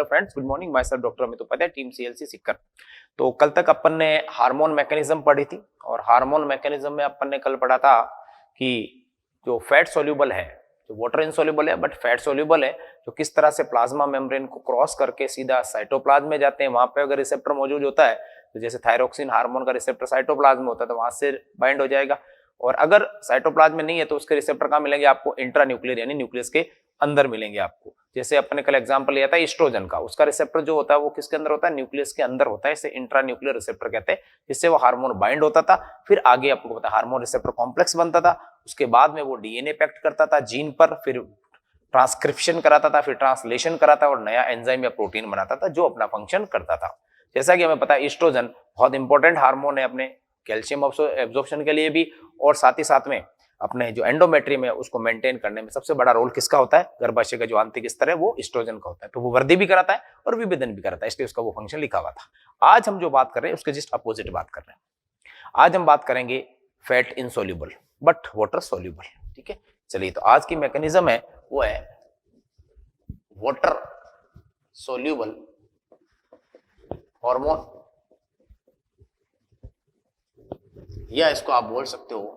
Friends, good morning. Myself doctor Amit Upadhyay, team CLC Sikar. तो कल तक अपन ने हार्मोन मैकेनिज्म पढ़ी थी और हार्मोन मैकेनिज्म में अपन ने कल पढ़ा था कि जो फैट सोल्यूबल है, जो वाटर इनसोल्यूबल है बट फैट सोल्यूबल है, जो किस तरह से प्लाज्मा मेम्ब्रेन को क्रॉस करके सीधा साइटोप्लाज्म में जाते हैं। वहां पे अगर रिसेप्टर मौजूद होता है तो जैसे थायरोक्सिन हार्मोन का रिसेप्टर साइटोप्लाज्म में होता है तो वहां से बाइंड हो जाएगा, और अगर साइटोप्लाज्म में नहीं है तो उसके रिसेप्टर कहां मिलेंगे आपको? इंट्रान्यूक्लियर यानी न्यूक्लियस के अंदर मिलेंगे आपको। जैसे अपने कल एग्जांपल लिया था ईस्ट्रोजन का, उसका रिसेप्टर जो होता है वो किसके अंदर होता है? न्यूक्लियस के अंदर होता है, इसे इंट्रान्यूक्लियर रिसेप्टर कहते हैं। जिससे वो हार्मोन बाइंड होता था, फिर आगे आपको पता है हार्मोन रिसेप्टर कॉम्प्लेक्स बनता था, उसके बाद में वो डीएनए पैक्ट करता था जीन पर, फिर ट्रांसक्रिप्शन कराता था, फिर ट्रांसलेशन कराता और नया एंजाइम या प्रोटीन बनाता था जो अपना फंक्शन करता था। जैसा कि हमें पता है ईस्ट्रोजन बहुत इंपॉर्टेंट हार्मोन है अपने कैल्शियम एब्जॉर्प्शन के लिए भी, और साथ ही साथ में अपने जो एंडोमेट्रियम है उसको मेंटेन करने में सबसे बड़ा रोल किसका होता है? गर्भाशय का जो आंतरिक स्तर है वो ईस्ट्रोजन का होता है। तो वो वृद्धि भी कराता है और विभेदन भी कराता है, इसलिए उसका वो फंक्शन लिखा हुआ था। आज हम जो बात कर रहे हैं उसके जस्ट अपोजिट बात कर रहे हैं। आज हम बात करेंगे fat insoluble but water soluble. ठीक है, चलिए। तो आज की मैकेनिज्म है वो है वाटर सोल्यूबल हार्मोन, या इसको आप बोल सकते हो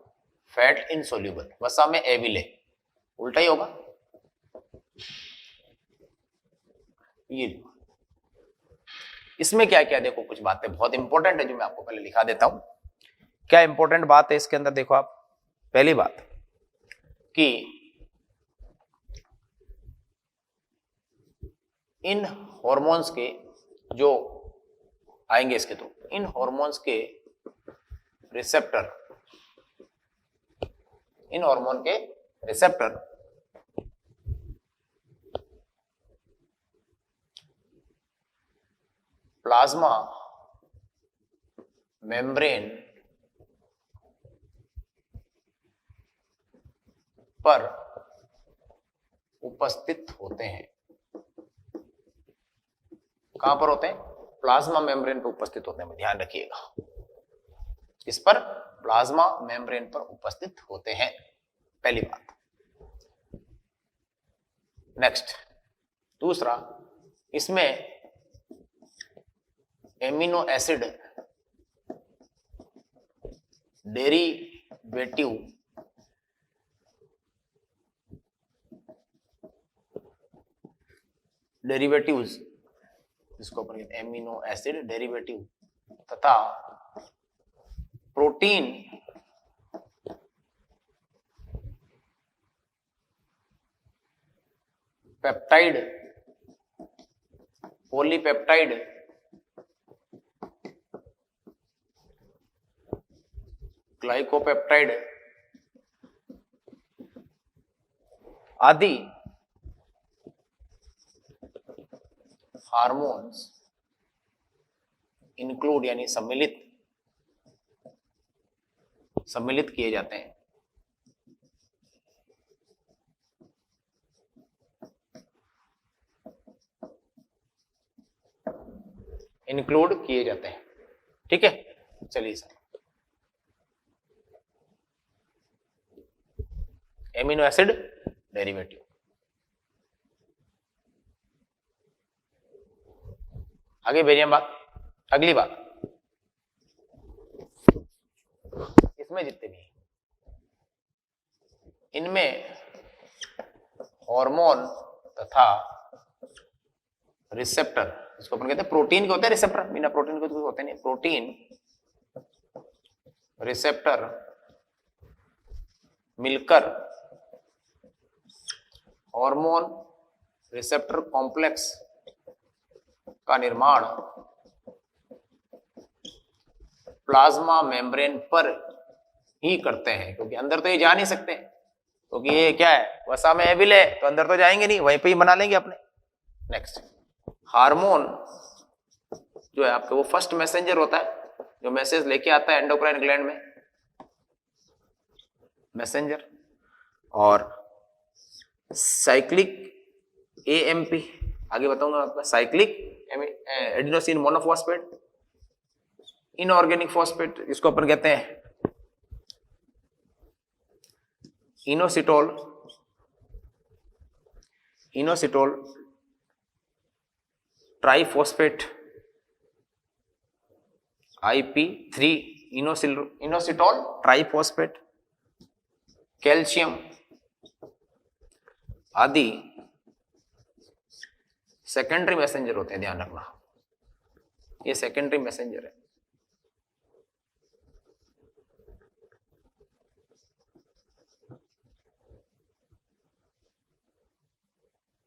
फैट इनसोल्यूबल। वसा में एविले, उल्टा ही होगा ये। इसमें क्या क्या देखो, कुछ बातें बहुत इंपॉर्टेंट है जो मैं आपको पहले लिखा देता हूं। क्या इंपॉर्टेंट बात है इसके अंदर? देखो आप, पहली बात कि इन हॉर्मोन्स के जो आएंगे इसके थ्रू, इन हॉर्मोन्स के रिसेप्टर, इन हार्मोन के रिसेप्टर प्लाज्मा मेम्ब्रेन पर उपस्थित होते हैं। कहां पर होते हैं? प्लाज्मा मेम्ब्रेन पर उपस्थित होते हैं, ध्यान रखिएगा। इस पर प्लाज्मा मेम्ब्रेन पर उपस्थित होते हैं, पहली बात। नेक्स्ट, दूसरा, इसमें एमिनो एसिड डेरिवेटिव डेरिवेटिव्स, जिसको अपन कहते हैं एमिनो एसिड डेरिवेटिव, तथा प्रोटीन पेप्टाइड, पॉलीपेप्टाइड, ग्लाइकोपेप्टाइड आदि हार्मोन्स इंक्लूड यानी सम्मिलित किए जाते हैं। इंक्लूड किए जाते हैं, ठीक है। चलिए सर, एमिनो एसिड डेरिवेटिव। आगे बढ़िए बात, अगली बात, इसमें जितने भी इनमें हार्मोन तथा रिसेप्टर, इसको अपन कहते हैं प्रोटीन के होते हैं रिसेप्टर, बिना प्रोटीन के तो होते नहीं। प्रोटीन रिसेप्टर मिलकर हार्मोन रिसेप्टर कॉम्प्लेक्स का निर्माण प्लाज्मा मेम्ब्रेन पर ही करते हैं, क्योंकि अंदर तो ये जा नहीं सकते, क्योंकि ये क्या है? वसा में एविल है, तो अंदर तो जाएंगे नहीं, वहीं पे ही बना लेंगे अपने। नेक्स्ट, हार्मोन जो है आपके वो फर्स्ट मैसेंजर होता है, जो मैसेज लेके आता है एंडोक्राइन ग्लैंड में, मैसेंजर। और साइक्लिक एएमपी, आगे बताऊंगा आपका, cyclic adenosine monophosphate, inorganic phosphate, इसको अपन कहते हैं inositol, inositol triphosphate, IP3 inositol triphosphate, calcium आदि सेकेंडरी मैसेंजर होते हैं, ध्यान रखना ये सेकेंडरी मैसेंजर है।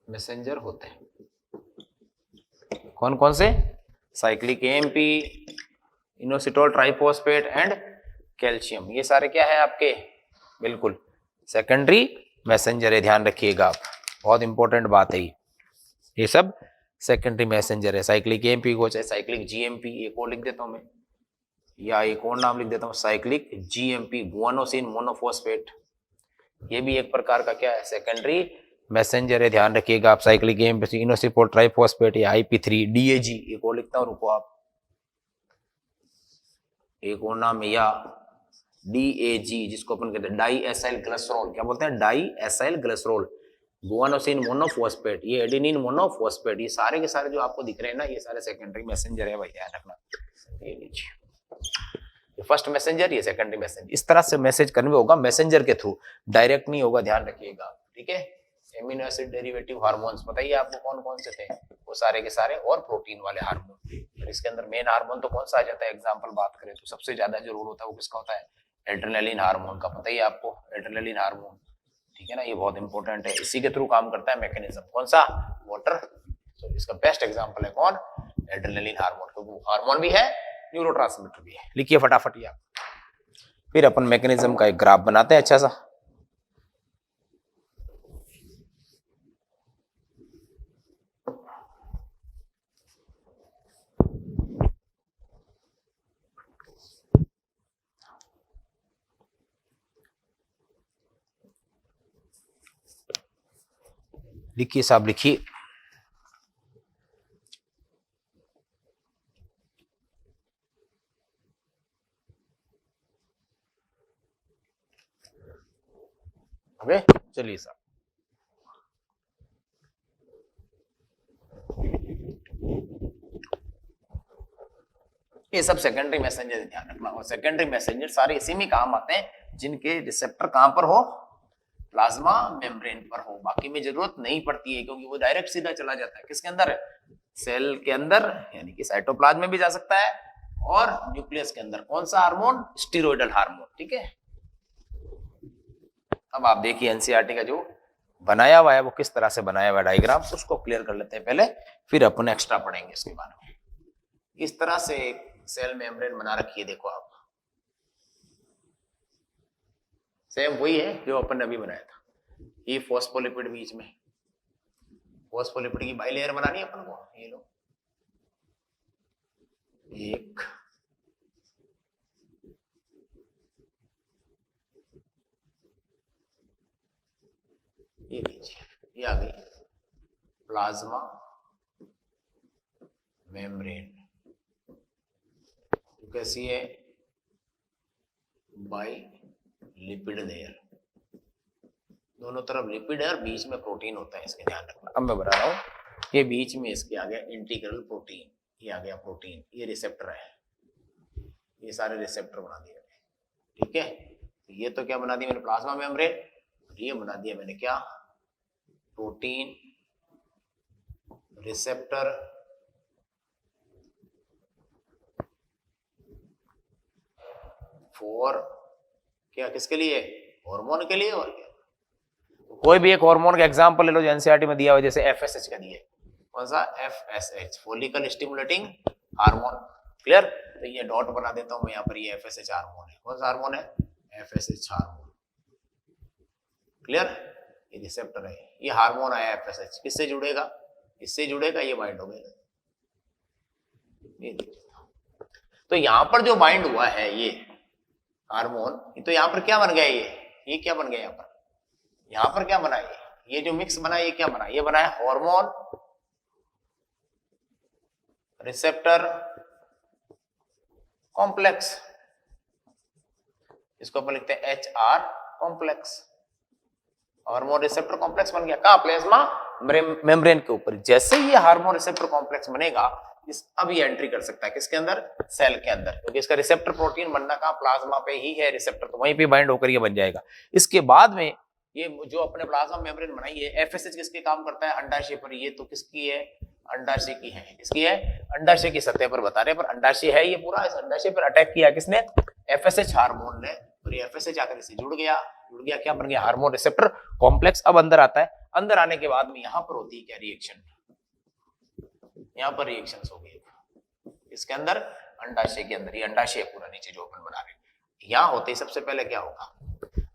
मैसेंजर होते हैं कौन कौन से? Cyclic AMP, inositol triphosphate and calcium, ये सारे क्या है आपके? बिल्कुल सेकेंडरी मैसेंजर है, ध्यान रखिएगा आप, बहुत इंपॉर्टेंट बात है ये सब सेकेंडरी मैसेंजर है। साइक्लिक AMP को चाहे साइक्लिक GMP, एक और लिख देता हूं मैं, या एक और नाम लिख देता हूं साइक्लिक GMP, गुआनोसिन मोनोफॉस्फेट, ये भी एक प्रकार का क्या है? सेकेंडरी मैसेंजर है, ध्यान रखिएगा आप। साइक्लिक AMP, इनोसिटोल ट्राइफॉस्फेट या IP3, DAG, एक और लिखता हूं, रुको आप, एक और नाम है या DAG, जिसको अपन कहते हैं डाई एसाइल ग्लिसरॉल, क्या बोलते हैं? Di acyl glycerol, guanosine monophosphate, ये एडेनिन मोनोफॉस्फेट, ये सारे के सारे जो आपको दिख रहे हैं ना, ये सारे सेकेंडरी मैसेंजर है भाई, ध्यान रखना। ये लीजिए, ये फर्स्ट मैसेंजर, ये सेकेंडरी मैसेंजर, इस तरह से मैसेज कन्वे होगा मैसेंजर के थ्रू, डायरेक्ट नहीं होगा, ध्यान रखिएगा, ठीक है। एमिनो एसिड डेरिवेटिव हार्मोन्स बताइए आपको कौन कौन से थे? वो सारे के सारे, और प्रोटीन वाले हार्मोन। इसके अंदर मेन हार्मोन तो कौन सा आ जाता है? एग्जांपल बात करें तो सबसे ज्यादा जो रोल होता है वो किसका होता है? एड्रेनालिन हार्मोन का, पता ही है आपको, एड्रेनालिन हार्मोन, ठीक है ना, ये बहुत इंपॉर्टेंट है, इसी के थ्रू काम करता है मैकेनिज्म, कौन सा? वाटर। तो इसका बेस्ट एग्जांपल है कौन? एड्रेनालिन हार्मोन, क्योंकि हार्मोन भी है, न्यूरोट्रांसमीटर भी है। लिखिए फटाफट ये आप, फिर अपन मैकेनिज्म का एक ग्राफ बनाते हैं अच्छा सा। लिखिए साहब, लिखिए। ओके, चलिए साहब, ये सब सेकेंडरी मैसेंजर, ध्यान रखना। और सेकेंडरी मैसेंजर सारे इसी में काम आते हैं जिनके रिसेप्टर कहां पर हो? प्लाज्मा मेम्ब्रेन पर हो, बाकी में जरूरत नहीं पड़ती है, क्योंकि वो डायरेक्ट सीधा चला जाता है किसके अंदर? सेल के अंदर, यानी कि साइटोप्लाज्म में भी जा सकता है, और न्यूक्लियस के अंदर। कौन सा हार्मोन? स्टेरॉयडल हार्मोन, ठीक है। अब आप देखिए एनसीईआरटी का जो बनाया हुआ है वो किस तरह से बनाया हुआ है डायग्राम, उसको क्लियर कर लेते हैं पहले, फिर अपन एक्स्ट्रा पढ़ेंगे इसके बारे में। इस तरह से सेल मेम्ब्रेन बना रखी है, देखो आप, सेम वही है जो अपन ने अभी बनाया था। ये फॉस्फोलिपिड बीच में, फॉस्फोलिपिड की बाइलेयर बनानी है अपन को, ये लो एक, ये लीजिए, ये आ गई प्लाज्मा मेम्ब्रेन, कैसी है? बाई लिपिड लेयर, दोनों तरफ लिपिड है और बीच में प्रोटीन होता है, इसके ध्यान रखना। अब मैं बता रहा हूं, ये बीच में इसके आ गया इंटीग्रल प्रोटीन, ये आ गया प्रोटीन, ये रिसेप्टर है, ये सारे रिसेप्टर बना दिए, ठीक है। ये तो क्या बना दिया मैंने? Plasma membrane. ये बना दिया मैंने क्या? प्रोटीन रिसेप्टर फॉर क्या, किसके लिए? हार्मोन के लिए। और क्या? कोई भी एक हार्मोन का एग्जांपल ले लो जो एनसीईआरटी में दिया हुआ, जैसे FSH का दिया, कौन सा? FSH, follicle stimulating hormone, clear. तो ये डॉट बना देता हूं मैं यहाँ पर, ये FSH हार्मोन है। कौन सा हार्मोन है? FSH hormone, clear. ये रिसेप्टर है, ये हार्मोन आया FSH, किससे जुड़ेगा? इससे जुड़ेगा, ये बाइंड हो गया, ये तो यहाँ पर जो बाइंड हुआ है ये हार्मोन, तो यहाँ पर क्या बन गया? ये क्या बन गया? यहाँ पर क्या बना? ये जो मिक्स बना, ये क्या बना? ये बना है हार्मोन रिसेप्टर कॉम्प्लेक्स, इसको अपन लिखते हैं HR complex. Hormone receptor complex बन गया कहाँ? प्लाज्मा मेम्ब्रेन के ऊपर। जैसे ही ये हार्मोन रिसेप्टर कॉम्प्लेक्स बनेगा, अब ये एंट्री कर सकता है किसके अंदर, सेल के अंदर, क्योंकि इसका रिसेप्टर प्रोटीन बनना कहाँ, प्लाज्मा पे ही है रिसेप्टर, तो वहीं पे बाइंड होकर ये बन जाएगा। इसके बाद में ये जो अपने प्लाज्मा मेम्ब्रेन बनाई है, एफएसएच किसके काम करता है, अंडाशय पर। ये तो किसकी है, अंडाशय की है। किसकी है, अंडाशय की सतह पर बता रहे हैं, पर अंडाशय है ये पूरा, इस अंडाशय पर अटैक किया किसने, एफएसएच हार्मोन ने, और ये एफएसएच आकर इससे जुड़ गया, क्या बन गया, हार्मोन रिसेप्टर कॉम्प्लेक्स। अब अंदर आता है, अंदर आने के बाद में यहां पर होती है क्या, रिएक्शन, यहां पर रिएक्शंस हो गई इसके अंदर, अंडाशय के अंदर, ये अंडाशय पूरा नीचे जो अपन बना रहे हैं, यहां होते ही सबसे पहले क्या होगा,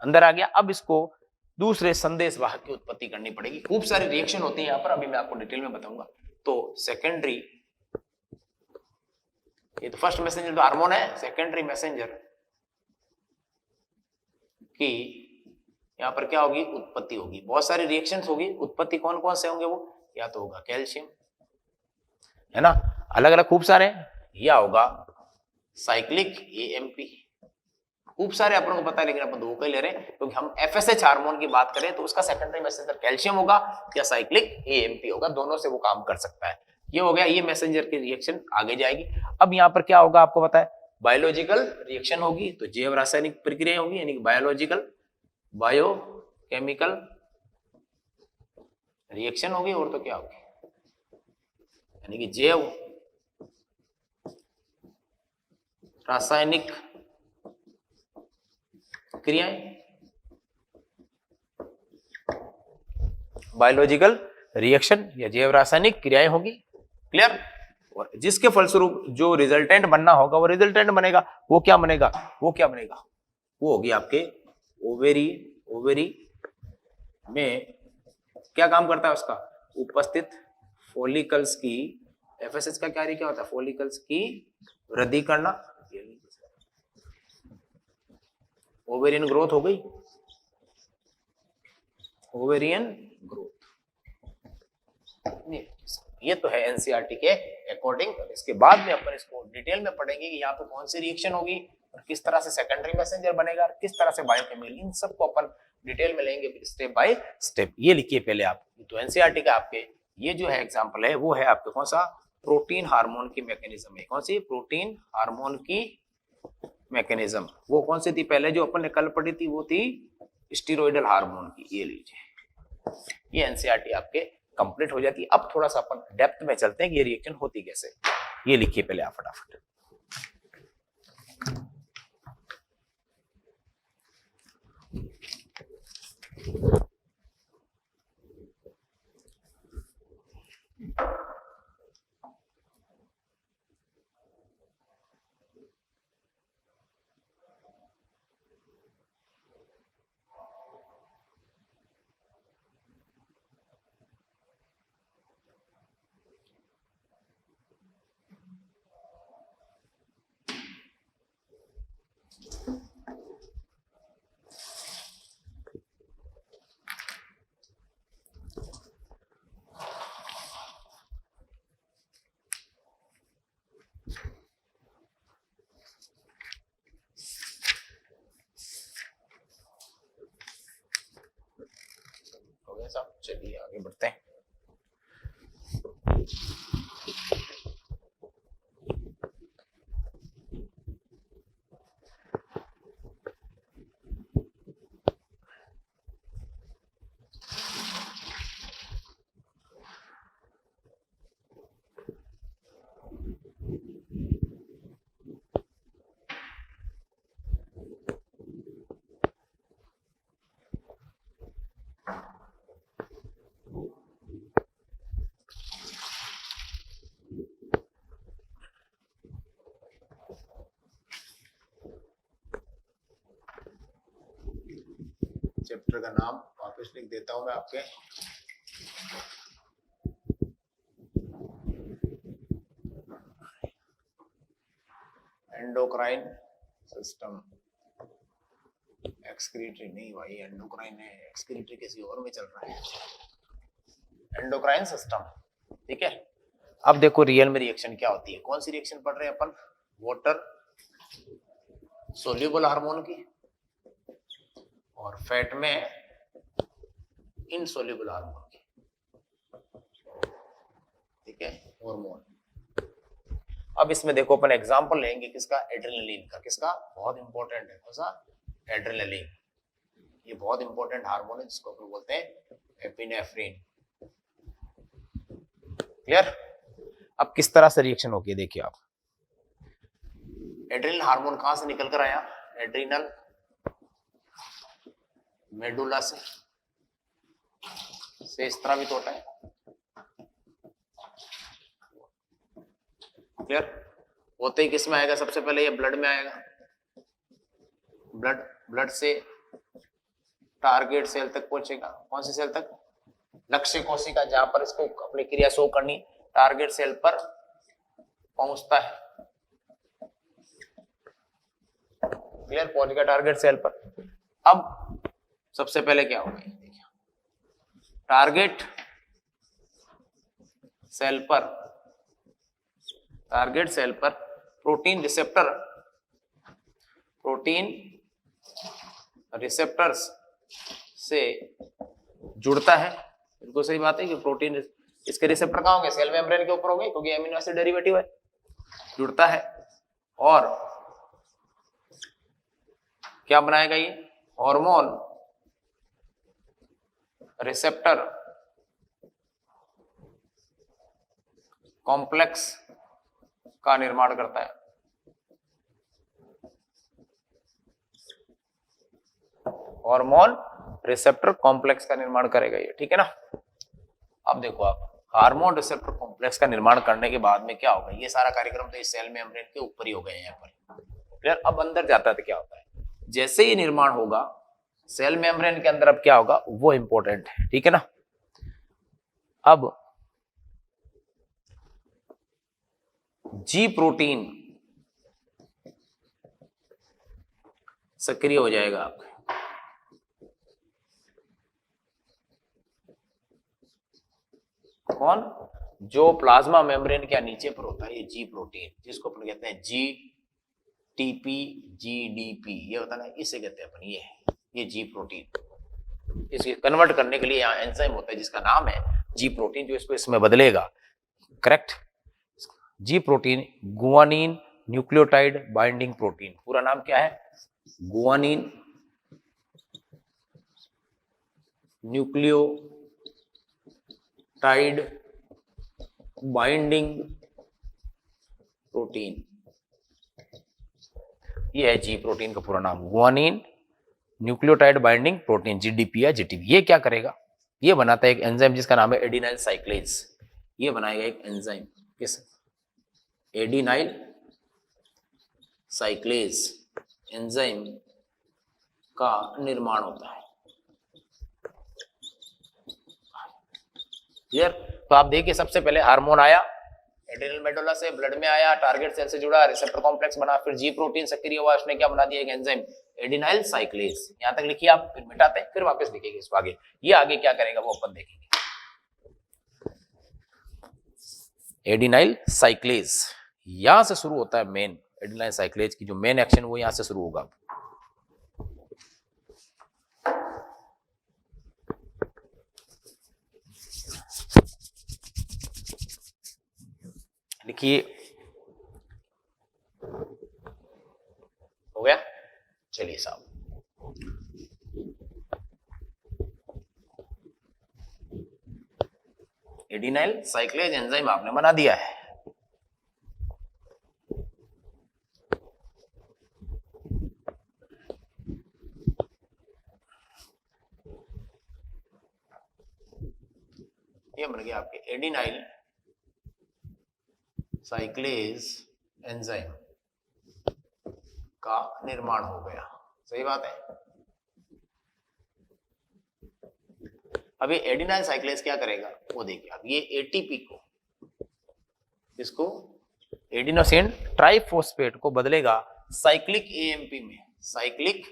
अंदर आ गया। अब इसको दूसरे संदेश वाहक की उत्पत्ति करनी पड़ेगी, खूब सारी रिएक्शन होती है यहां पर, अभी मैं आपको डिटेल में बताऊंगा। तो सेकेंडरी, ये तो फर्स्ट मैसेंजर तो हार्मोन है, सेकेंडरी मैसेंजर की यहां पर क्या होगी, उत्पत्ति होगी, बहुत सारी रिएक्शंस होगी, उत्पत्ति कौन कौन से होंगे वो, या तो होगा कैल्शियम, है ना, अलग अलग खूब सारे, या होगा साइक्लिक एएमपी, खूब सारे अपन को पता है, लेकिन अपन दो को ही ले रहे हैं क्योंकि हम एफएसएच हार्मोन की बात करें तो उसका सेकेंडरी मैसेंजर कैल्शियम होगा या साइक्लिक एएमपी होगा, दोनों से वो काम कर सकता है। ये हो गया, ये मैसेंजर की रिएक्शन आगे जाएगी। अब यहाँ पर क्या होगा आपको पता है, बायोलॉजिकल रिएक्शन होगी, तो जैव रासायनिक प्रक्रिया होगी, यानी कि बायोलॉजिकल, बायोकेमिकल रिएक्शन होगी, और तो क्या होगी, यानी कि जैव रासायनिक क्रियाएं, बायोलॉजिकल रिएक्शन या जैव रासायनिक क्रियाएं होगी, क्लियर। और जिसके फलस्वरूप जो रिजल्टेंट बनना होगा वो रिजल्टेंट बनेगा, वो क्या बनेगा, वो क्या बनेगा, वो होगी आपके ओवेरी, ओवेरी में क्या काम करता है उसका, उपस्थित फॉलिकल्स की, एफएसएच का कार्य क्या होता है, फॉलिकल्स की वृद्धि करना, ओवेरियन ग्रोथ हो गई, ओवेरियन ग्रोथ, ये तो है एनसीईआरटी के अकॉर्डिंग। इसके बाद में अपन इसको डिटेल में पढ़ेंगे कि यहाँ पे कौन सी रिएक्शन होगी और किस तरह से सेकेंडरी मैसेंजर बनेगा और किस तरह से बायोकेमिकल, इन सबको अपन डिटेल में लेंगे स्टेप बाय स्टेप। ये लिखिए पहले आप, तो एनसीईआरटी का आपके ये जो है एग्जाम्पल है वो है आपके कौन सा, प्रोटीन हार्मोन की मैकेनिज्म है, कौन सी, प्रोटीन हार्मोन की मैकेनिज्म। वो कौन सी थी पहले जो अपन ने कल पढ़ी थी, वो थी स्टीरॉयडल हार्मोन की। ये लीजिए, ये एनसीईआरटी आपके कंप्लीट हो जाती है। अब थोड़ा सा अपन डेप्थ में चलते हैं कि ये रिएक्शन होती कैसे, ये लिखिए पहले आप फटाफट। चलिए आगे बढ़ते हैं। चैप्टर का नाम वापस लिख देता हूं मैं आपके, एंडोक्राइन सिस्टम। एक्सक्रीटरी नहीं भाई, एंडोक्राइन है, एक्सक्रीटरी किसी और में चल रहा है, एंडोक्राइन सिस्टम, ठीक है। अब देखो रियल में रिएक्शन क्या होती है, कौन सी रिएक्शन पढ़ रहे हैं अपन, वाटर सोल्यूबल हार्मोन की और फैट में इनसोल्यूबल हार्मोन की। ठीक है, हार्मोन। अब इसमें देखो अपन एग्जांपल लेंगे किसका, एड्रेनलिन का। किसका, बहुत इंपॉर्टेंट है, कौन सा, एड्रेनलिन। ये बहुत इंपॉर्टेंट हार्मोन है जिसको अपन बोलते हैं एपिनेफ्रिन। क्लियर। अब किस तरह से रिएक्शन होगी देखिए आप। एड्रेनल हार्मोन कहां से निकल कर आया, एड्रीनल मेडुला से स्रावित होता है। क्लियर। होते ही किस में आएगा, सबसे पहले ये ब्लड में आएगा, ब्लड से टारगेट सेल तक पहुंचेगा। कौन सी सेल तक, लक्ष्य कोशिका, जहां पर इसको अपनी क्रिया शो करनी, टारगेट सेल पर पहुंचता है। क्लियर, पहुंच गया टारगेट सेल पर। अब सबसे पहले क्या होगा, देखिए टारगेट सेल पर प्रोटीन रिसेप्टर्स से जुड़ता है। बिल्कुल सही बात है कि प्रोटीन, इसके रिसेप्टर कहां होंगे, सेल मेम्ब्रेन के ऊपर होंगे क्योंकि एमिनो एसिड डेरिवेटिव है। जुड़ता है और क्या बनाएगा, ये हार्मोन रिसेप्टर कॉम्प्लेक्स का निर्माण करता है। हार्मोन रिसेप्टर कॉम्प्लेक्स का निर्माण करेगा ये, ठीक है ना। अब देखो आप, हार्मोन रिसेप्टर कॉम्प्लेक्स का निर्माण करने के बाद में क्या होगा, ये सारा कार्यक्रम तो इस सेल मेम्ब्रेन के ऊपर ही हो गए हैं यहाँ पर। क्लियर। अब अंदर जाता है तो क्या होता है, जैसे ही निर्माण होगा सेल मेम्ब्रेन के अंदर, अब क्या होगा वो इंपॉर्टेंट है, ठीक है ना। अब जी प्रोटीन सक्रिय हो जाएगा आपका। कौन, जो प्लाज्मा मेम्ब्रेन के नीचे पर होता है, ये जी प्रोटीन, जिसको अपन कहते हैं जी टीपी जीडीपी, ये होता है ना, इसे कहते हैं अपन ये जी प्रोटीन। इसे कन्वर्ट करने के लिए यहाँ एंजाइम होता है जिसका नाम है जी प्रोटीन, जो इसको इसमें बदलेगा। करेक्ट। जी protein guanine nucleotide binding protein, पूरा नाम क्या है, गुआनिन न्यूक्लियोटाइड बाइंडिंग प्रोटीन। ये है जी प्रोटीन का पूरा नाम, guanine nucleotide binding protein, GDP या जीटीपी। ये क्या करेगा, ये बनाता है एक एंजाइम जिसका नाम है एडिनाइल साइक्लेज। ये बनाएगा एक एंजाइम, किस, एडिनाइल साइक्लेज एंजाइम का निर्माण होता है। क्लियर। तो आप देखिए, सबसे पहले हार्मोन आया, एड्रेनल मेडुला से ब्लड में आया, टारगेट सेल से जुड़ा, रिसेप्टर कॉम्प्लेक्स बना, फिर जी प्रोटीन सक्रिय हुआ, उसने क्या बना दिया, एक एंजाइम एडिनाइल साइक्लेज। यहां तक लिखिए आप, फिर मिटाते हैं, फिर वापस लिखेंगे इसको आगे। ये आगे क्या करेगा वो अपन देखेंगे। एडिनाइल साइक्लेज यहां से शुरू होता है, मेन एडिनाइल साइक्लेज की जो मेन एक्शन वो यहां से शुरू होगा। लिखिए, हो गया, चलिए साहब। एडिनाइल साइक्लेज एंजाइम आपने बना दिया है। ये बन गया आपके एडिनाइल साइक्लेज एंजाइम का निर्माण हो गया। सही बात है। अब ये एडिनाइल साइक्लेज क्या करेगा वो देखिए आप, ये एटीपी को, इसको एडिनोसिन ट्राइफॉस्फेट को बदलेगा साइक्लिक एएमपी में, साइक्लिक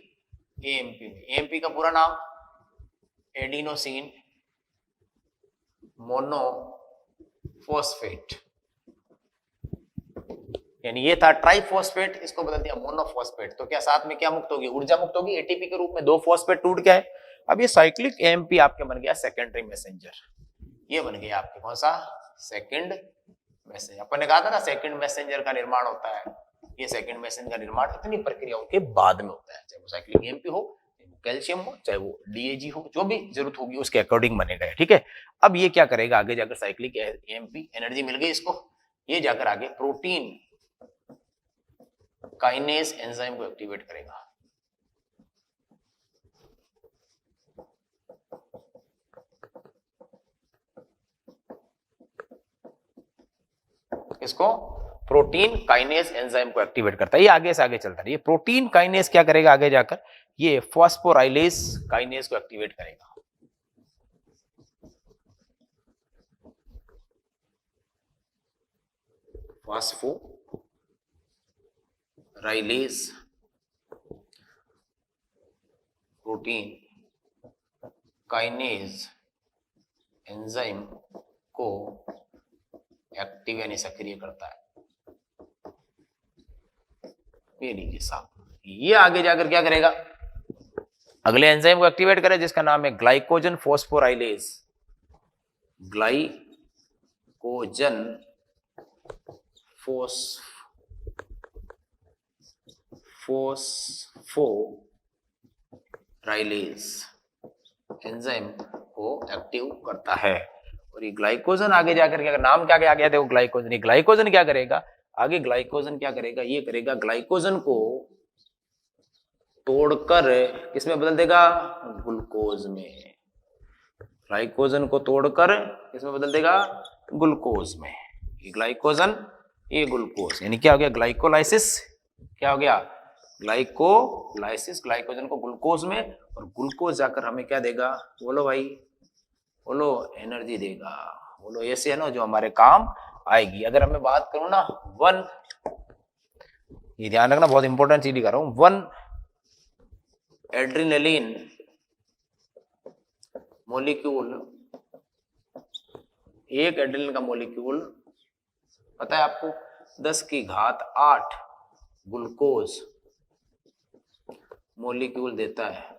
एएमपी में। एएमपी का पूरा नाम एडिनोसिन मोनोफॉस्फेट, यानी ये था ट्राइफॉस्फेट, इसको बदल दिया मोनोफॉस्फेट। तो क्या साथ में क्या मुक्त होगी, ऊर्जा मुक्त होगी एटीपी के रूप में, 2 फॉस्फेट टूट गया है। अब ये साइक्लिक एएमपी आपके बन गया सेकेंडरी मैसेंजर। ये बन गया आपके कौन सा, सेकंड मैसेंजर। अपन ने कहा था ना सेकंड मैसेंजर का निर्माण होता है, ये सेकंड मैसेंजर का निर्माण इतनी प्रक्रियाओं के बाद में होता है, चाहे वो साइक्लिक एएमपी हो, चाहे वो कैल्शियम हो, चाहे वो डीएजी हो, जो भी जरूरत होगी उसके अकॉर्डिंग बनेगा। ठीक है, अब ये क्या करेगा आगे जाकर, साइक्लिक एएमपी एनर्जी मिल गई इसको, ये जाकर आगे प्रोटीन काइनेज एंजाइम को एक्टिवेट करेगा। इसको प्रोटीन काइनेज एंजाइम को एक्टिवेट करता है। ये आगे से आगे चलता है। ये प्रोटीन काइनेज क्या करेगा आगे जाकर, ये फॉस्फोराइलेज काइनेज को एक्टिवेट करेगा। फॉस्फोराइलेज प्रोटीन काइनेज एंजाइम को एक्टिव यानी सक्रिय करता है। ये लीजिए साहब, ये आगे जाकर क्या करेगा, अगले एंजाइम को एक्टिवेट करे जिसका नाम है glycogen phosphorylase. Glycogen phosphorylase enzyme को एक्टिव करता है। और ये ग्लाइकोजन आगे जाकर क्या, नाम क्या क्या आ गया देखो ग्लाइकोजन, ये ग्लाइकोजन क्या करेगा आगे, ग्लाइकोजन क्या करेगा, ये करेगा ग्लाइकोजन को तोड़कर किसमें बदल देगा, ग्लूकोज में। ग्लाइकोजन को तोड़कर किसमें बदल देगा, ग्लूकोज में। ये ग्लाइकोजन, ये ग्लूकोज, यानी क्या हो गया, ग्लाइकोलाइसिस। क्या हो गया, ग्लाइकोलाइसिस, ग्लाइकोजन को ग्लूकोज में, और ग्लूकोज जाकर हमें क्या देगा, बोलो भाई, बोलो, एनर्जी देगा। बोलो ऐसे है ना जो हमारे काम आएगी। अगर हमें बात करूं ना, वन, ये ध्यान रखना बहुत इंपॉर्टेंट चीज दिखा रहा हूं, वन एड्रिनलिन मॉलिक्यूल, एक एड्रिनलिन का मॉलिक्यूल पता है आपको 10 की घात 8 ग्लूकोज मॉलिक्यूल देता है।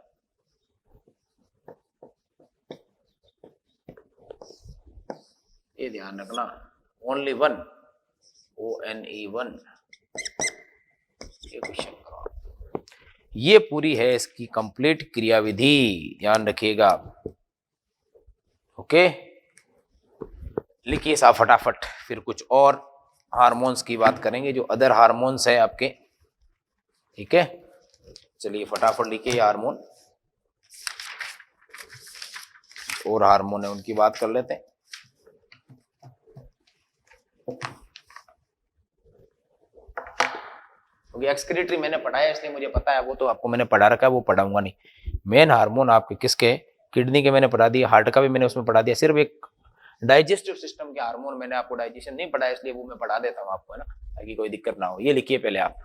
ये ध्यान रखना, ओनली वन, ONE1। ये क्वेश्चन करो, ये पूरी है इसकी कंप्लीट क्रियाविधि, ध्यान रखिएगा। ओके, लिखिए साहब फटाफट, फिर कुछ और हार्मोन्स की बात करेंगे जो अदर हार्मोन्स है आपके। ठीक है, चलिए फटाफट लिखिए हार्मोन, और हार्मोन है उनकी बात कर लेते हैं। एक्सक्रीटरी मैंने पढ़ाया इसलिए मुझे पता है, वो तो आपको मैंने पढ़ा रखा है, वो पढ़ाऊंगा नहीं। मेन हार्मोन आपके किसके, किडनी के मैंने पढ़ा दिया, हार्ट का भी मैंने उसमें पढ़ा दिया। सिर्फ एक डाइजेस्टिव सिस्टम के हार्मोन मैंने आपको डाइजेशन नहीं पढ़ाया, इसलिए वो मैं पढ़ा देता हूँ आपको, है ना, ताकि कोई दिक्कत ना हो। ये लिखिए पहले आप,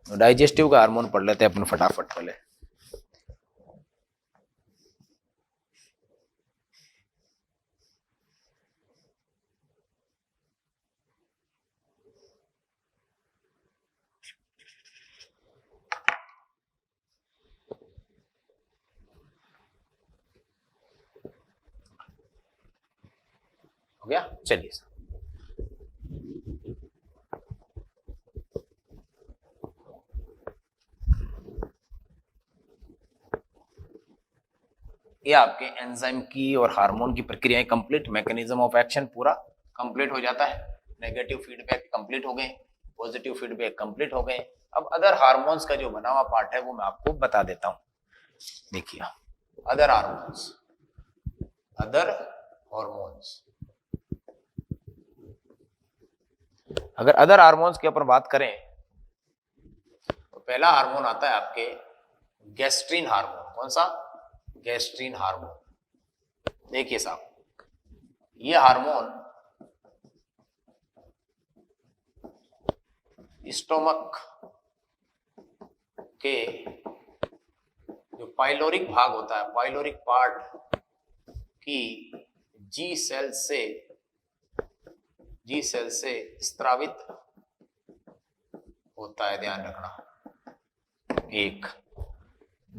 डाइजेस्टिव का हार्मोन पढ़ लेते हैं अपन फटाफट पहले। हो गया, चलिए। ये आपके एंजाइम की और हार्मोन की प्रक्रियाएं कंप्लीट, मैकेनिज्म ऑफ एक्शन पूरा कंप्लीट हो जाता है। नेगेटिव फीडबैक कंप्लीट हो गए, पॉजिटिव फीडबैक कंप्लीट हो गए। अब अदर हार्मोन्स का जो बना हुआ पार्ट है वो मैं आपको बता देता हूं। देखिए, अदर हार्मोन्स, अदर हॉर्मोन्स, अगर अदर हार्मोन्स के ऊपर बात करें तो पहला हार्मोन आता है आपके गैस्ट्रीन हार्मोन। कौन सा, गैस्ट्रीन हार्मोन। देखिए साहब, ये हार्मोन स्टोमक के जो पाइलोरिक भाग होता है, पाइलोरिक पार्ट की जी सेल से स्त्रावित होता है, ध्यान रखना। एक,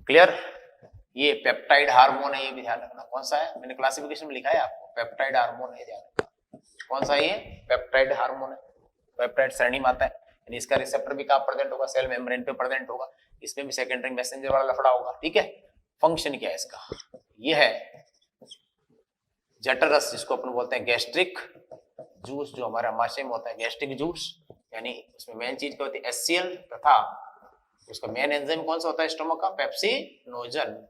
क्लियर, ये पेप्टाइड हार्मोन है, ये भी ध्यान रखना। कौन सा है, मैंने क्लासिफिकेशन में लिखा है आपको, पेप्टाइड हार्मोन है, ध्यान रखना। कौन सा है ये, पेप्टाइड हार्मोन है। पेप्टाइड श्रेणी में आता है, यानी इसका रिसेप्टर भी कहाँ प्रेजेंट होगा, सेल मेम्ब्रेन पे प्रेजेंट होगा, इसमें भी सेकेंडरी मैसेंजर वाला लफड़ा होगा, ठीक है। फंक्शन क्या है इसका, ये है जठरस, जिसको अपन बोलते हैं गैस्ट्रिक जूस, जो हमारे आमाशय में होता है गैस्ट्रिक जूस, यानी उसमें मेन चीज क्या होती है, HCl, तथा उसका मेन एंजाइम कौन सा होता है स्टोमक का, पेप्सिनोजन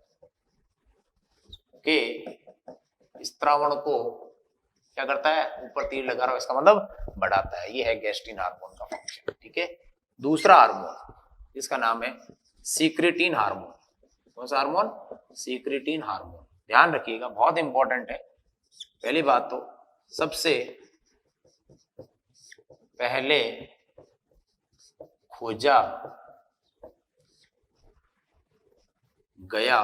के स्त्रावण को क्या करता है, ऊपर तीर लगा रहा हो, इसका मतलब बढ़ाता है। ये है गैस्ट्रिन हार्मोन का फंक्शन, ठीक है। दूसरा हार्मोन, इसका नाम है सीक्रेटिन हार्मोन। कौन सा हार्मोन, सीक्रेटिन हार्मोन। ध्यान रखिएगा, बहुत इंपॉर्टेंट है। पहली बात तो सबसे पहले खोजा गया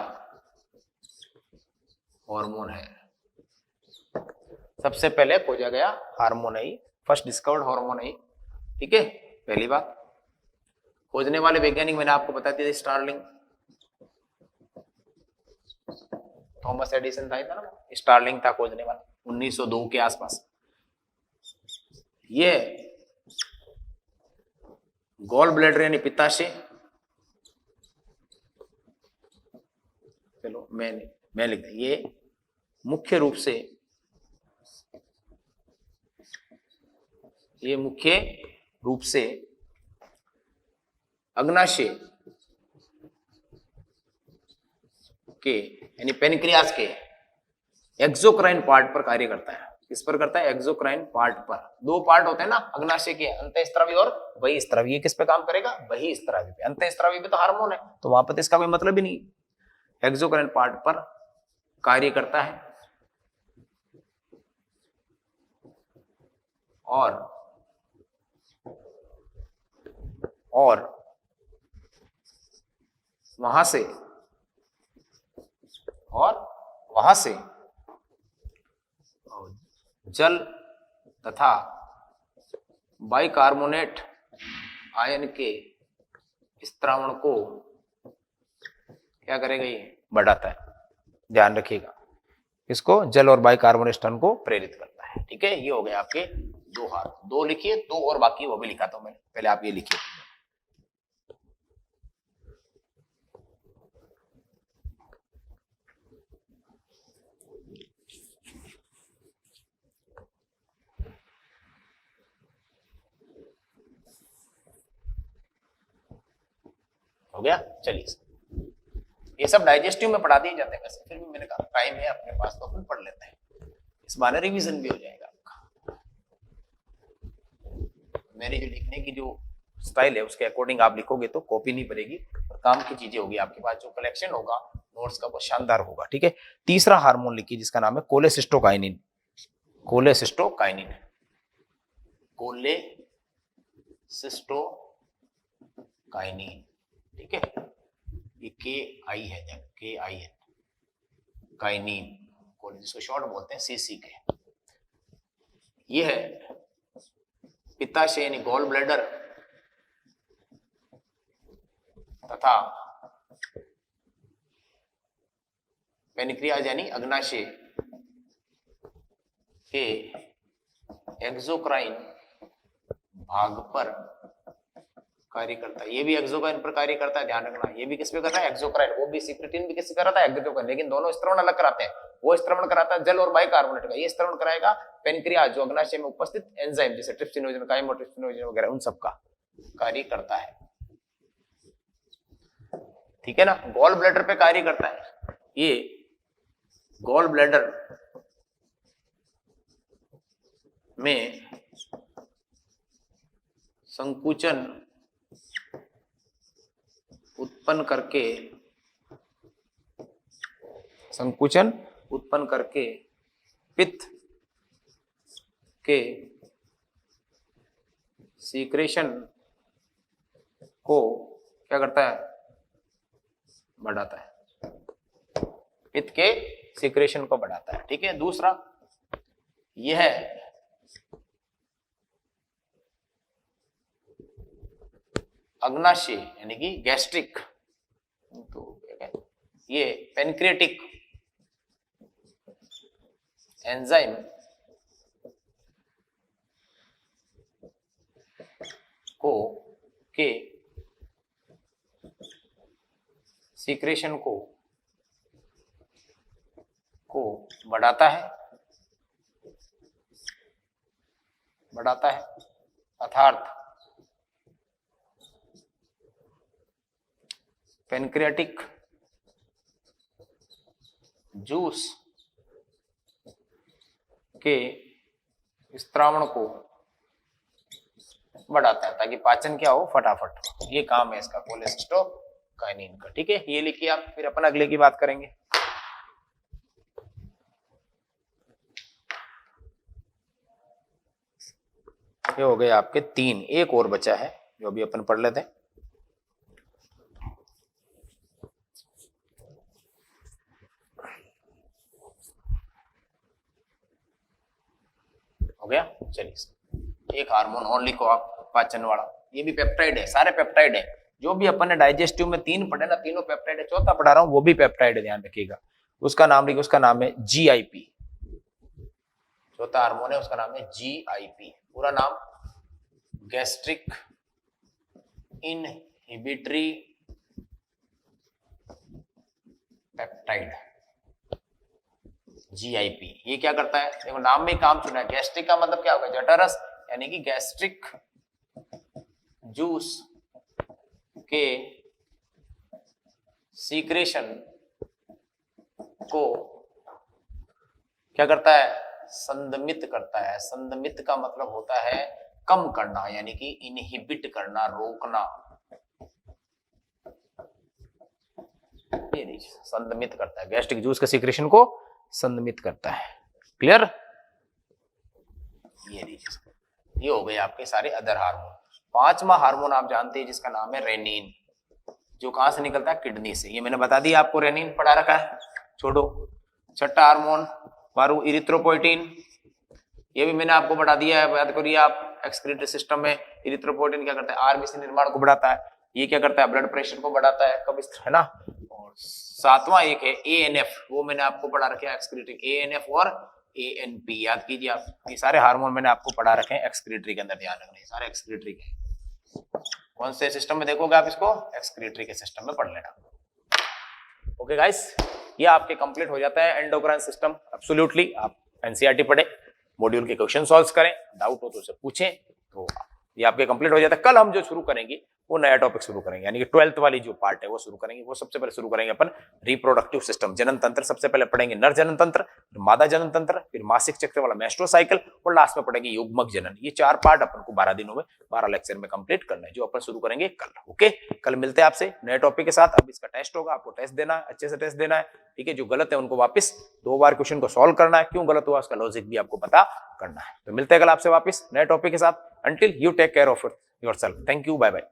हार्मोन है, सबसे पहले खोजा गया हार्मोन है, फर्स्ट डिस्कवर्ड हार्मोन है, ठीक है। पहली बात, खोजने वाले वैज्ञानिक मैंने आपको बता दिया, स्टार्लिंग, थॉमस एडिसन था ना, स्टार्लिंग था खोजने वाला 1902 के आसपास। ये गॉल ब्लैडर यानी पित्ताशय, चलो मैं लिख दूं, ये मुख्य रूप से अग्नाशय के यानी पेनक्रियास के एक्सोक्राइन पार्ट पर कार्य करता है। किस पर करता है, एक्सोक्राइन पार्ट पर। दो पार्ट होते हैं ना अग्नाशय के, अंतःस्रावी और बहिस्रावी। ये किस पे काम करेगा, बहिस्रावी पे। अंतःस्रावी पे तो हार्मोन है, तो वहां पर इसका कोई मतलब ही नहीं। एक्सोक्राइन पार्ट पर कार्य करता है और वहां से जल तथा बाइकार्बोनेट आयन के स्त्रावण को क्या करेगा, ये बढ़ाता है। ध्यान रखिएगा, इसको जल और बाइकार्बोनेट आयन को प्रेरित करता है, ठीक है। ये हो गए आपके दो हार्मोन। दो लिखिए, दो और बाकी वो भी लिखाता हूं मैंने, पहले आप ये लिखिए। हो गया, चलिए। ये सब डाइजेस्टिव में पढ़ा दिए जाते हैं वैसे, फिर भी मैंने कहा टाइम है अपने पास तो अपन पढ़ लेते हैं, इस बहाने रिवीजन भी हो जाएगा आपका। मेरी जो लिखने की जो स्टाइल है उसके अकॉर्डिंग आप लिखोगे तो कॉपी नहीं बनेगी और काम की चीजें होगी आपके पास, जो कलेक्शन होगा नोट्स का वो शानदार होगा, ठीक है। तीसरा हार्मोन लिखिए जिसका नाम है कोलेसिस्टोकाइनिन। कोलेसिस्टोकाइनिन, कोलेसिस्टोकाइनिन, ठीक है। ये KI है, KI है, काइनिन, जिसको शॉर्ट बोलते हैं CC के। ये है पित्ताशय यानी गॉल ब्लैडर तथा पेनक्रियाज यानी अग्नाशय के एक्सोक्राइन भाग पर कार्य करता है। ये भी एक्सोक्राइन पर कार्य करता है, ध्यान रखना। ये भी किस पे कर रहा है, एक्सोक्राइन। वो भी सिक्रेटिन भी किस पे कराता है, एक्सोक्राइन। लेकिन दोनों स्त्रवण अलग कराते हैं। वो स्त्रवण कराता है जल और बाइकार्बोनेट का, ये स्त्रवण कराएगा पेनक्रियाज, जो अग्नाशय में उपस्थित एंजाइम जैसे ट्रिप्सिनोजन, काइमोट्रिप्सिनोजन वगैरह, उन सब का कार्य करता है, ठीक है ना। गॉल ब्लैडर पे कार्य करता है। ये गॉल ब्लैडर में संकुचन उत्पन्न करके पित्त के सीक्रेशन को क्या करता है, बढ़ाता है। पित्त के सीक्रेशन को बढ़ाता है, ठीक है। दूसरा यह है अग्नाशय यानी कि गैस्ट्रिक, तो ये पेनक्रियाटिक एंजाइम को के सीक्रेशन को बढ़ाता है अर्थात पेनक्रियाटिक जूस के स्त्रावण को बढ़ाता है ताकि पाचन क्या हो, फटाफट। ये काम है इसका कोलेसिस्टोकाइनिन का। ठीक है, ये लिखिए आप, फिर अपन अगले की बात करेंगे। ये हो गए आपके 3, एक और बचा है जो अभी अपन पढ़ लेते हैं। हो गया, चलिए एक हार्मोन और लिखो आप, पाचन वाला। ये भी पेप्टाइड है, सारे पेप्टाइड है। जो भी अपन ने डाइजेस्टिव में 3 पढ़े ना, तीनों पेप्टाइड है। चौथा पढ़ा रहा हूं वो भी पेप्टाइड है, ध्यान रखिएगा। उसका नाम लिखिए, उसका नाम है GIP। चौथा हार्मोन है, उसका नाम है GIP। पूरा नाम गैस्ट्रिक इनहिबिटरी पेप्टाइड, GIP। ये क्या करता है, देखो नाम में काम सुना है। गैस्ट्रिक का मतलब क्या होगा, जठरस, यानी कि गैस्ट्रिक जूस के सीक्रेशन को क्या करता है, संदमित करता है। संदमित का मतलब होता है कम करना, यानी कि इनहिबिट करना, रोकना। ये संदमित करता है, गैस्ट्रिक जूस के सीक्रेशन को संदमित करता है। क्लियर? ये हो गए आपके सारे अदर हार्मोन। 5वां हार्मोन आप जानते हैं जिसका नाम है रेनिन, जो कहां से निकलता है, किडनी से। ये मैंने बता दिया आपको, रेनिन पढ़ा रखा है, छोड़ो। 6ठा हार्मोन पारू इरिथ्रोपोइटिन, ये भी मैंने आपको बढ़ा दिया है, याद करिए आप। एक्सक्रीटरी सिस्टम में इरिथ्रोपोइटिन क्या करता है, आरबीसी निर्माण को बढ़ाता है। ये क्या करता है, ब्लड प्रेशर को बढ़ाता है, कब है ना। और 7वां एक है ANF, वो मैंने आपको पढ़ा रखे है, एक्सक्रीटरी। ANF और ANP याद कीजिए आप। ये सारे हार्मोन मैंने आपको पढ़ा रखे हैं एक्सक्रीटरी के अंदर, ध्यान रखना। सारे एक्सक्रीटरी के कौन से सिस्टम में देखोगे आप इसको, एक्सक्रीटरी के सिस्टम में पढ़ लेना। ओके गाइस, ये आपके कंप्लीट हो जाता है एंडोक्राइन सिस्टम। एब्सोल्युटली आप NCERT पढ़े, मॉड्यूल के क्वेश्चन सॉल्व करें, डाउट हो तो उसे पूछें। तो ये आपके कंप्लीट हो जाता है। कल हम जो शुरू करेंगे वो नया टॉपिक शुरू करेंगे, यानी कि 12th वाली जो पार्ट है वो शुरू करेंगे। वो सबसे पहले शुरू करेंगे अपन रिप्रोडक्टिव सिस्टम, जनन तंत्र। सबसे पहले पढ़ेंगे नर जनन तंत्र, फिर मादा जनन तंत्र, फिर मासिक चक्र वाला मेस्ट्रोसाइकिल, और लास्ट में पढ़ेंगे युग्मक जनन। ये 4 पार्ट अपन को 12 दिनों में 12 लेक्चर में कंप्लीट करना है, जो अपन शुरू करेंगे कल। ओके, कल मिलते हैं आपसे नए टॉपिक के साथ। अब इसका टेस्ट होगा, आपको टेस्ट देना है, अच्छे से टेस्ट देना है। ठीक है, जो गलत है उनको वापस 2 बार क्वेश्चन को सॉल्व करना है, क्यों गलत हुआ उसका लॉजिक भी आपको पता करना है। तो मिलते हैं कल आपसे वापस नए टॉपिक के साथ। Until, you take care of yourself. Thank you, bye bye.